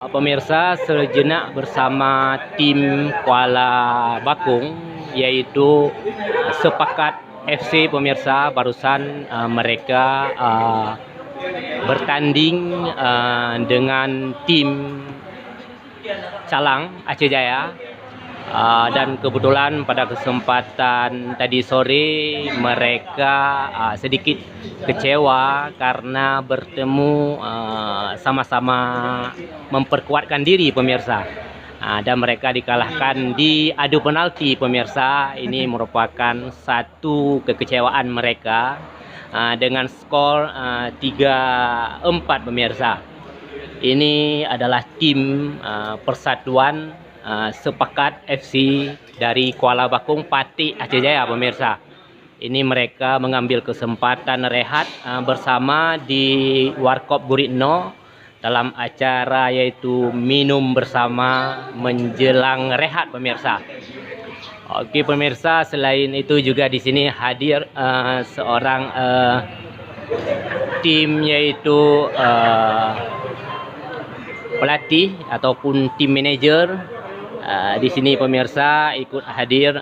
Pemirsa, sejenak bersama tim Kuala Bakung, yaitu Sepakat FC. Pemirsa, barusan mereka bertanding dengan tim Calang Aceh Jaya. Dan kebetulan pada kesempatan tadi sore mereka sedikit kecewa karena bertemu sama-sama memperkuatkan diri, pemirsa. Dan mereka dikalahkan di adu penalti, pemirsa. Ini merupakan satu kekecewaan mereka dengan skor 3-4, pemirsa. Ini adalah tim Persatuan Sepakat FC dari Kuala Bakung, Pati, Aceh Jaya, pemirsa. Ini mereka mengambil kesempatan rehat bersama di Warkop Guritno dalam acara yaitu minum bersama menjelang rehat, pemirsa. Oke, pemirsa, selain itu juga di sini hadir seorang tim yaitu pelatih ataupun tim manajer. Di sini, pemirsa, ikut hadir